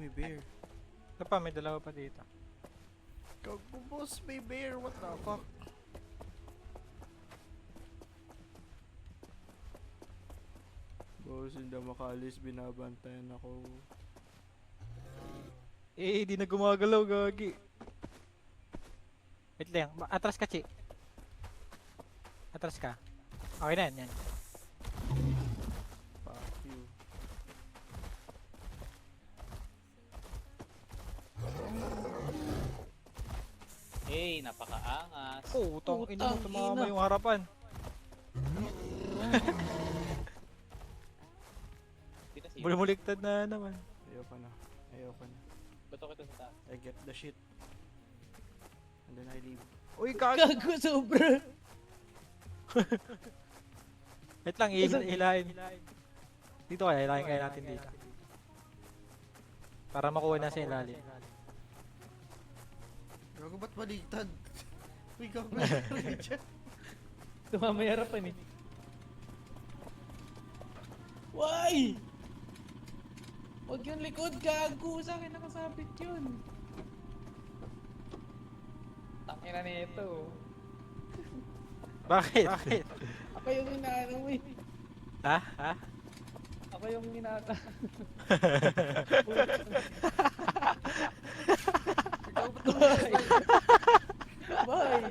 may bear. Ito pa, may dalawa pa dito. Gago boss, may bear. What the fuck? Boss, hindi makalis. Binabantayan ako. Eh, di na gumagalaw, gagi. Wait lang, atras ka, Chi. Atras ka. Okay na yan. Fuck you. Hey, napakaangas. Oh, utang ina mo, Putang tumama ina. yung harapan. Di na siya. Bumuliktad na naman. Ayoko na. Ayoko na. Bato kita sa taas. I get the shit. And then I leave. Uy, gago. Gago, sobra. Wait lang, hilahin. Dito kaya, hilahin kaya natin dito. Para makuha na sa ilalim. Gago, ba't baligtad? Uy, gago na dyan. Tumama yung harapan eh. Why? Huwag yung likod, gago. Sa akin nakasabit yun. Tangina nito. Bakit? Ako yung inaano mo eh. Ha? Ako yung inata. Bye!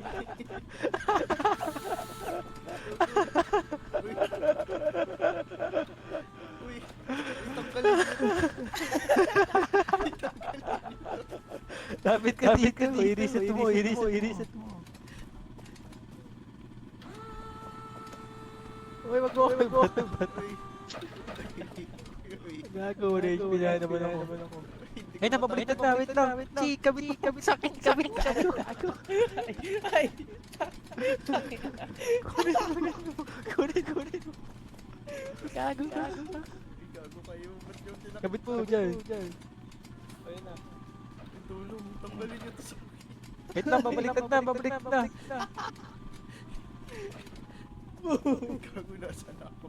Uy, tanggalin dito. Lapit ka dito, i-reset mo. Uy, wag mo. Uy. Uy. Gago, rage, pila naman ako. Hindi Ay, ko napabaliktad na, wait lang. Chi, kabit, sakit, gago. Ay! Kunin mo. Gago. Uy, gago kayo. Ba't yung tinakot? Kabit mo dyan. Ayun na. Tulong, tanggalin nyo to sa akin. Wait lang, babaliktad na. Gago, nasaan ako?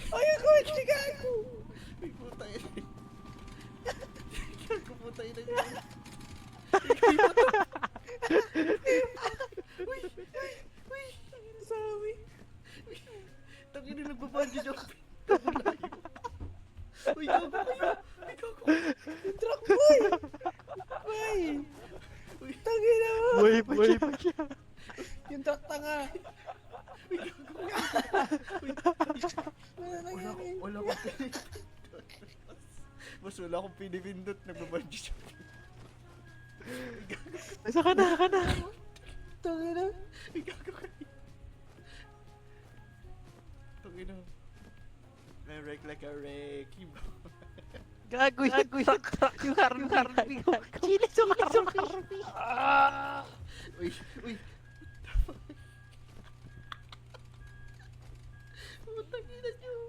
Ay, ako! Hindi gago! Uy, puta yun. Gago, puta yun. Uy, Sabi. tangin na nagbabandage ako. Gago layo. Uy, gago kayo. Uy, gago. Truck boy! Boy! Uy, Tangina mo! Buhay pa siya. Yung truck tanga! uy, gago. Ano nangyari? Wala akong pinipindot. Mas wala akong pinipindot. Nagbabandage ako. Asa ka na. Tangina! Uy, gago kayo. Tangin na. I wreck like a wrecky ball. Gago yung Harvey. Chilis yung Harvey. Uy, uy. What the fuck? Putang ina nyo.